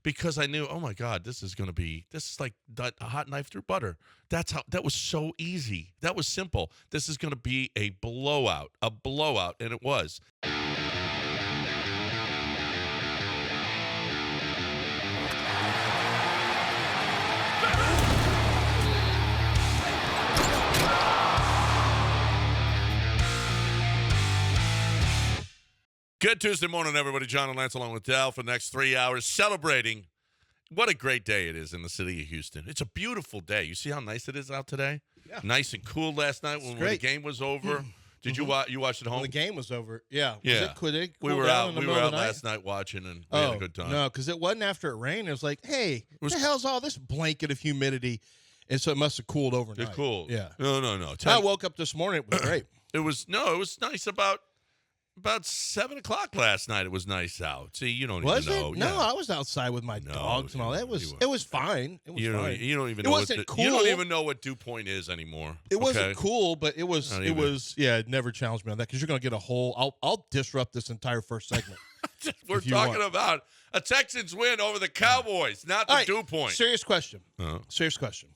because I knew, oh my God, this is like a hot knife through butter. That was so easy. That was simple. This is going to be a blowout, and it was. Good Tuesday morning, everybody. John and Lance along with Dal for the next 3 hours celebrating. What a great day it is in the city of Houston. It's a beautiful day. You see how nice it is out today? Yeah. Nice and cool last night when the game was over. Did you watch it at home? When the game was over, yeah. Yeah. We were out last night watching, and we had a good time. No, because it wasn't after it rained. It was like, hey, what the hell's all this blanket of humidity? And so it must have cooled overnight. It cooled. Yeah. No. I woke up this morning. It was great. It was nice about 7 o'clock last night. It was nice out. See, you don't was even know. It? No, I was outside with my dogs and all that. It was fine. It was fine. You don't even know. It wasn't cool. You don't even know what dew point is anymore. It wasn't cool, but it was. It never challenged me on that because you're going to get a whole. I'll disrupt this entire first segment. We're talking about a Texans win over the Cowboys, not the dew point. Serious question. Serious question.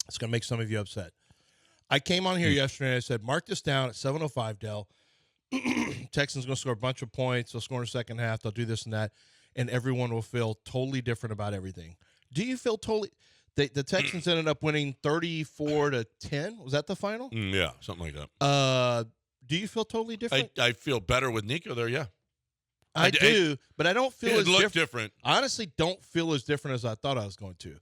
It's going to make some of you upset. I came on here yesterday and I said, mark this down at 7:05, Dell. Texans going to score a bunch of points. They'll score in the second half. They'll do this and that, and everyone will feel totally different about everything. Do you feel totally? The Texans ended up winning 34-10. Was that the final? Yeah, something like that. Do you feel totally different? I feel better with Nico there. Yeah, I do, but I don't feel as different. Honestly, don't feel as different as I thought I was going to.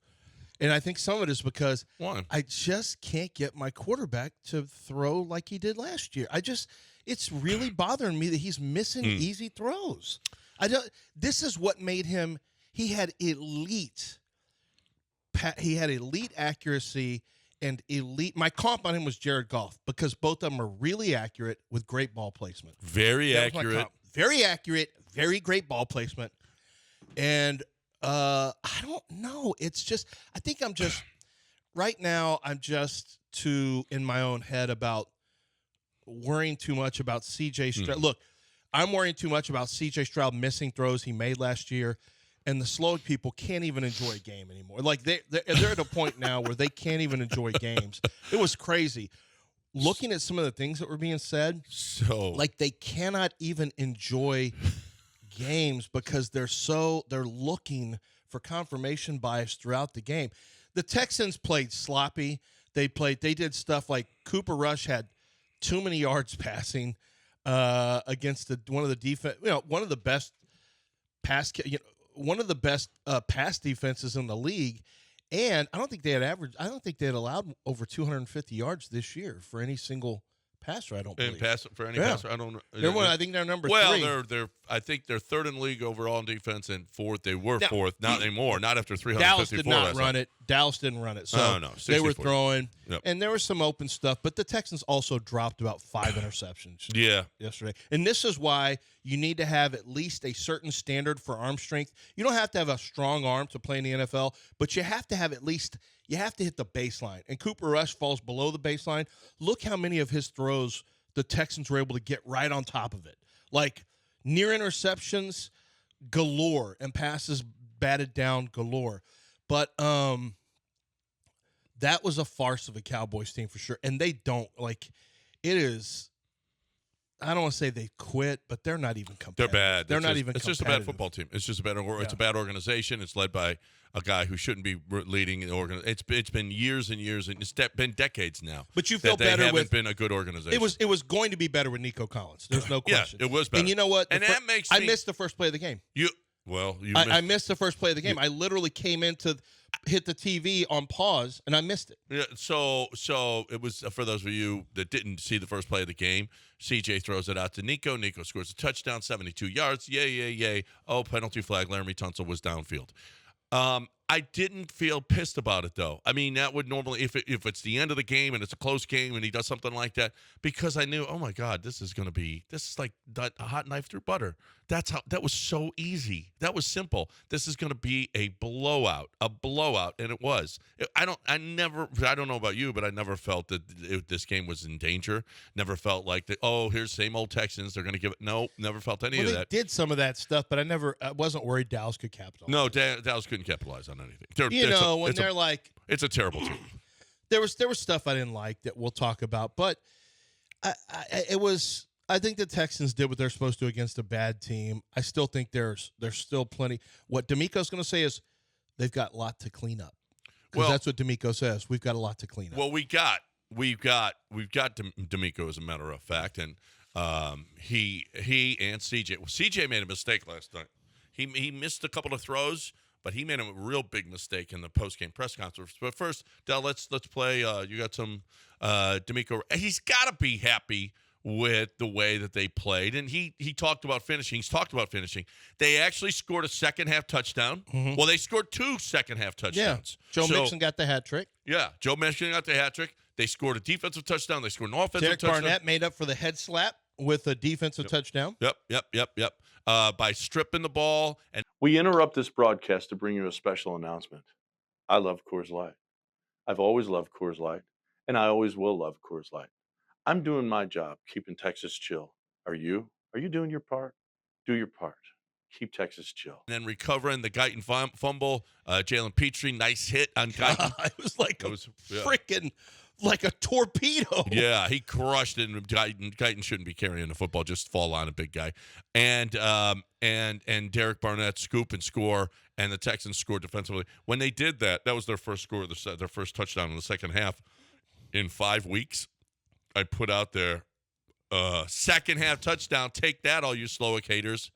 And I think some of it is because I just can't get my quarterback to throw like he did last year. It's really bothering me that he's missing easy throws. This is what made him. He had elite accuracy and elite. My comp on him was Jared Goff because both of them are really accurate with great ball placement. Very accurate. Very accurate. Very great ball placement. And I don't know. It's just, I think right now, I'm just too in my own head about worrying too much about CJ Stroud. Look, I'm worrying too much about CJ Stroud missing throws he made last year, and the slow people can't even enjoy a game anymore. Like, they're at a point now where they can't even enjoy games. It was crazy. Looking at some of the things that were being said, like they cannot even enjoy games because they're looking for confirmation bias throughout the game. The Texans played sloppy. They did stuff like Cooper Rush had too many yards passing against one of the best pass defenses in the league. And I don't think they had allowed over 250 yards this year for any single passer. I don't believe. Passer, I don't know. I think they're number 3. Well, I think they're third in the league overall in defense and fourth. They were fourth, not anymore. Not after 354. Dallas did not run it. Dallas didn't run it. So they were throwing, and there was some open stuff. But the Texans also dropped about 5 interceptions. Yesterday, and this is why you need to have at least a certain standard for arm strength. You don't have to have a strong arm to play in the NFL, but you have to have at least. You have to hit the baseline, and Cooper Rush falls below the baseline. Look how many of his throws the Texans were able to get right on top of it. Like near interceptions galore and passes batted down galore. But that was a farce of a Cowboys team for sure. And they don't, like, it is, I don't want to say they quit, but they're not even competitive. They're bad. It's just a bad football team. It's just it's a bad organization. It's led by a guy who shouldn't be leading the organization. It's been years and years, and it's been decades now. But you feel better haven't been a good organization. It was going to be better with Nico Collins. There's no question. Yeah, it was better. And you know what? That makes I missed the first play of the game. I missed the first play of the game. I literally came in to hit the TV on pause, and I missed it. Yeah, so it was, for those of you that didn't see the first play of the game, CJ throws it out to Nico. Nico scores a touchdown, 72 yards. Yay. Oh, penalty flag. Laramie Tunsil was downfield. I didn't feel pissed about it, though. I mean, that would normally, if it's the end of the game and it's a close game and he does something like that, because I knew, oh my God, this is like a hot knife through butter. That was so easy. That was simple. This is going to be a blowout, and it was. I don't know about you, but I never felt that this game was in danger. Never felt like that. Oh, here's same old Texans. They're going to give it. No, never felt any of that. They did some of that stuff, but I wasn't worried Dallas could capitalize. No, Dallas couldn't capitalize on anything. It's a terrible team. There was stuff I didn't like that we'll talk about, but I think the Texans did what they're supposed to against a bad team. I still think there's still plenty. What D'Amico's going to say is they've got a lot to clean up. Because that's what D'Amico says. We've got a lot to clean up. Well, we've got D'Amico, as a matter of fact, and he and CJ. Well, CJ made a mistake last night. He missed a couple of throws, but he made a real big mistake in the post-game press conference. But first, Del, let's play. You got some D'Amico. He's got to be happy with the way that they played, and he talked about finishing. He's talked about finishing. They actually scored a second-half touchdown. Mm-hmm. Well, they scored 2 second-half touchdowns. Yeah. Joe Mixon got the hat trick. Yeah, Joe Mixon got the hat trick. They scored a defensive touchdown. They scored an offensive touchdown. Derek Barnett made up for the head slap with a defensive touchdown. Yep. By stripping the ball. And we interrupt this broadcast to bring you a special announcement. I love Coors Light. I've always loved Coors Light, and I always will love Coors Light. I'm doing my job, keeping Texas chill. Are you? Are you doing your part? Do your part. Keep Texas chill. And then recovering the Guyton fumble, Jalen Petrie, nice hit on Guyton. It was like freaking like a torpedo. Yeah, he crushed it. And Guyton shouldn't be carrying the football; just fall on a big guy. And Derek Barnett scoop and score, and the Texans scored defensively. When they did that, that was their first score, their first touchdown in the second half in 5 weeks. I put out there, second half touchdown. Take that, all you Slowick haters.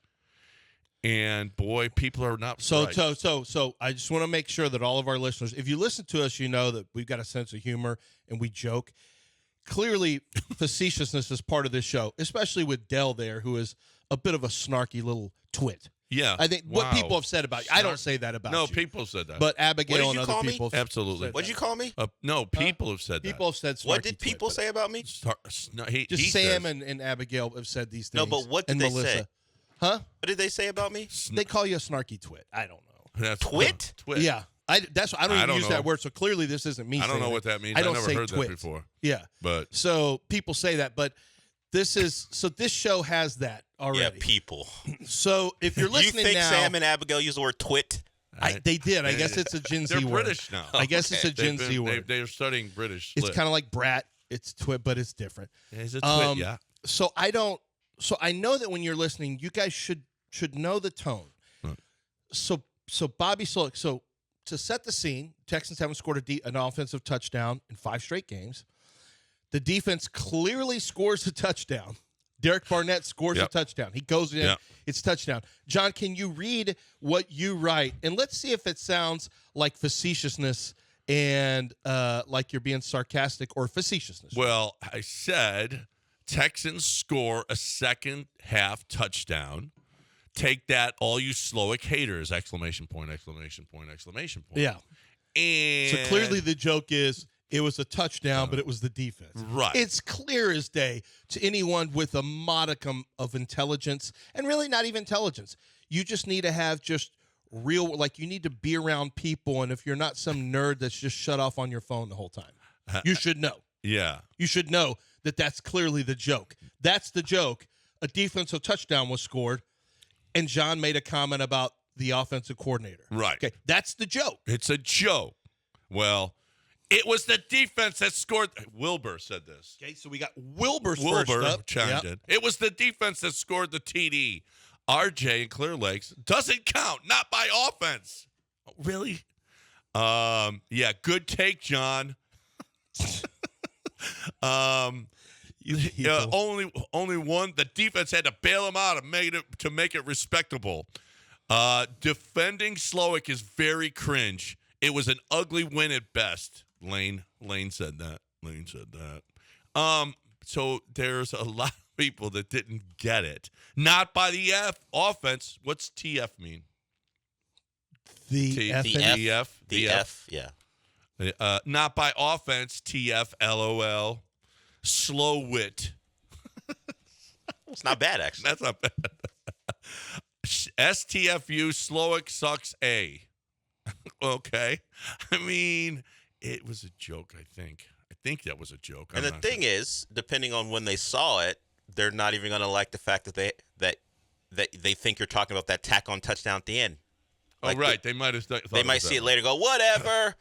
And boy, people are not right. So I just want to make sure that all of our listeners, if you listen to us, you know that we've got a sense of humor and we joke. Clearly, facetiousness is part of this show, especially with Dell there, who is a bit of a snarky little twit. Yeah. I think what people have said about you. I don't say that about you. No, people said that. But Abigail and other people. Absolutely. What'd you call me? No, people have said that. People have said snarky. What did people say about me? Sam and Abigail have said these things. No, but what did and they Melissa. say? Huh? What did they say about me? They call you a snarky twit. I don't know. Twit? Twit. Yeah. I don't even use know. that word, so clearly this isn't me. I don't know what that means. I don't never say heard twit. that before. Yeah. But so people say that, but this show has that already. Yeah, people. So if you're listening you think now, Sam and Abigail use the word twit? They did. I guess it's a Gen Z they're word. British now. I guess it's a Gen Z word. They're studying British. It's kind of like brat. It's twit, but it's different. Is it twit? Yeah. So I know that when you're listening, you guys should know the tone. Right. So Bobby Slowick. So to set the scene, Texans haven't scored an offensive touchdown in 5 straight games. The defense clearly scores a touchdown. Derek Barnett scores a touchdown. He goes in. Yep. It's touchdown. John, can you read what you write? And let's see if it sounds like facetiousness and like you're being sarcastic or facetiousness. Well, I said Texans score a second half touchdown. Take that, all you Slowick haters! Exclamation point! Exclamation point! Exclamation point! Yeah. And so clearly the joke is it was a touchdown, but it was the defense. Right. It's clear as day to anyone with a modicum of intelligence, and really not even intelligence. You just need to have just real, like you need to be around people, and if you're not some nerd that's just shut off on your phone the whole time, you should know. Yeah. You should know that that's clearly the joke. That's the joke. A defensive touchdown was scored, and John made a comment about the offensive coordinator. Right. Okay, that's the joke. It's a joke. Well, it was the defense that scored. Wilbur said this. Okay, so we got Wilbur first up. Chimed in. It was the defense that scored the TD. RJ in Clear Lakes doesn't count. Not by offense. Really? Yeah, good take, John. Only one. The defense had to bail him out and make it respectable. Defending Slowick is very cringe. It was an ugly win at best. Lane said that. So there's a lot of people that didn't get it. Not by the offense. What's TF mean? The F The and- F. TF. The F. Yeah. Not by offense. TF. LOL. Slow wit. It's not bad, actually. That's not bad. STFU. Slowick sucks A. Okay. I mean, it was a joke, I think. I think that was a joke. And the thing is, depending on when they saw it, they're not even going to like the fact that they think you're talking about that tack on touchdown at the end. Like, oh, right. They might have thought They might see it later and go, whatever.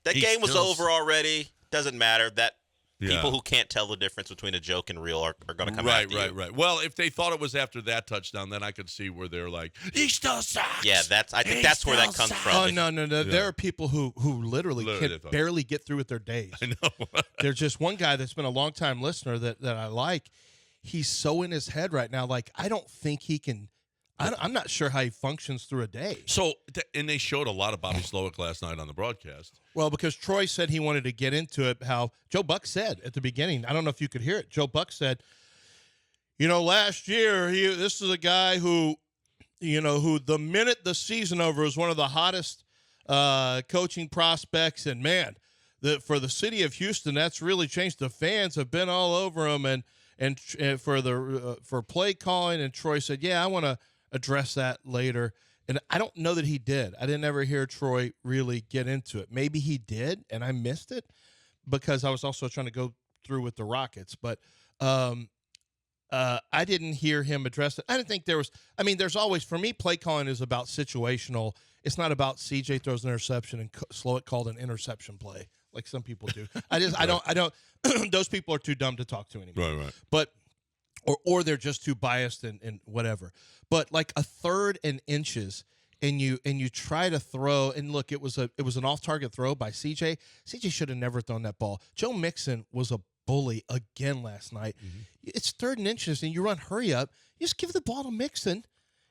That He game was still- over already. Doesn't matter. That Yeah. people who can't tell the difference between a joke and real are going to come Right, after right, you. right. Well, if they thought it was after that touchdown, then I could see where they're like, he still sucks. Yeah, I think He that's where that still comes sucks. from. Oh no! Yeah. There are people who literally Literally, can they thought- barely get through with their days. I know. There's just one guy that's been a long time listener that I like. He's so in his head right now. Like I don't think he can. I'm not sure how he functions through a day. So, and they showed a lot of Bobby Slowick last night on the broadcast. Well, because Troy said he wanted to get into it. How Joe Buck said at the beginning. I don't know if you could hear it. Joe Buck said, last year this is a guy who the minute the season over was one of the hottest coaching prospects, and man, for the city of Houston, that's really changed. The fans have been all over him, and for play calling. And Troy said, "Yeah, I want to address that later." And I don't know that he did. I didn't ever hear Troy really get into it. Maybe he did, and I missed it because I was also trying to go through with the Rockets. But I didn't hear him address it. I didn't think there was. I mean, there's always, for me, play calling is about situational. It's not about CJ throws an interception and Slowick called an interception play like some people do. I don't. Those people are too dumb to talk to anymore. Right. But or they're just too biased and whatever. But like a third and inches, and you try to throw, and look, it was an off target throw by CJ. CJ should have never thrown that ball. Joe Mixon was a bully again last night. Mm-hmm. It's third and inches, and you run hurry up. You just give the ball to Mixon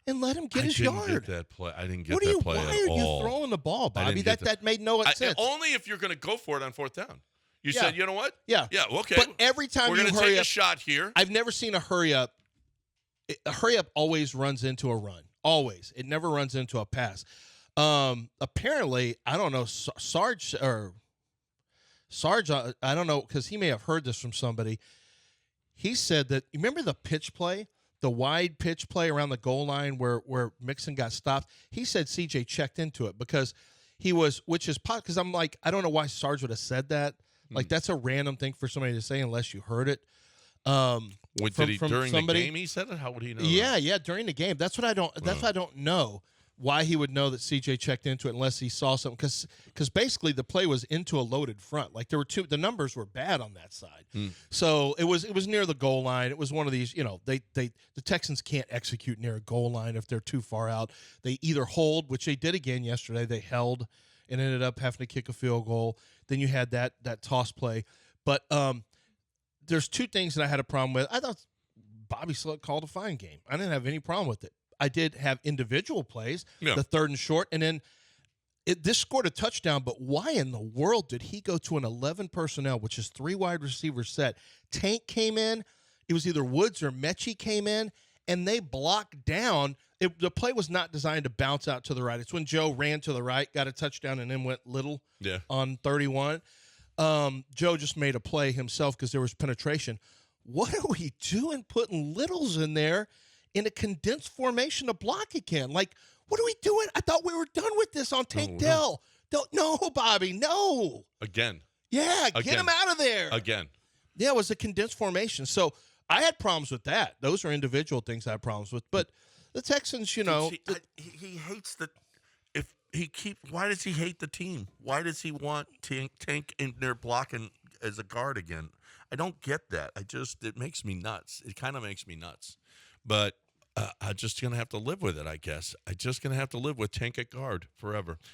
and let him get his I yard. didn't get that play. I didn't get What that play why at are all. you throwing the ball, I Bobby? didn't get That made no sense. Only if you're going to go for it on fourth down. You Yeah. said, you know what? Yeah. Yeah, okay. But every time We're you going to hurry take up, a shot here. I've never seen a hurry up. A hurry up always runs into a run. Always. It never runs into a pass. Apparently, I don't know, Sarge, I don't know, because he may have heard this from somebody. He said that, you remember the pitch play, the wide pitch play around the goal line where Mixon got stopped? He said CJ checked into it because he was, because I'm like, I don't know why Sarge would have said that. Like, that's a random thing for somebody to say unless you heard it. During somebody? the game he said it? How would he know Yeah, during the game. That's what I don't. That's why I don't know why he would know that CJ checked into it unless he saw something. Because basically the play was into a loaded front. Like there were the numbers were bad on that side. So it was near the goal line. It was one of these. The Texans can't execute near a goal line if they're too far out. They either hold, which they did again yesterday. They held and ended up having to kick a field goal. Then you had that toss play. But there's two things that I had a problem with. I thought Bobby Slowick called a fine game. I didn't have any problem with it. I did have individual plays, the third and short, and then this scored a touchdown, but why in the world did he go to an 11 personnel, which is 3 wide receivers set? Tank came in. It was either Woods or Mechie came in, and they blocked down. The play was not designed to bounce out to the right. It's when Joe ran to the right, got a touchdown, and then went little on 31. Joe just made a play himself because there was penetration. What are we doing putting littles in there in a condensed formation to block again? Like, what are we doing? I thought we were done with this on Tank Dell. No, Bobby, no. Again. Yeah, get him out of there. Again. Yeah, it was a condensed formation. So I had problems with that. Those are individual things I had problems with. But the Texans, He hates the why does he hate the team? Why does he want Tank in there blocking as a guard again? I don't get that. It makes me nuts. It kind of makes me nuts. But I'm just going to have to live with it, I guess. I'm just going to have to live with Tank at guard forever.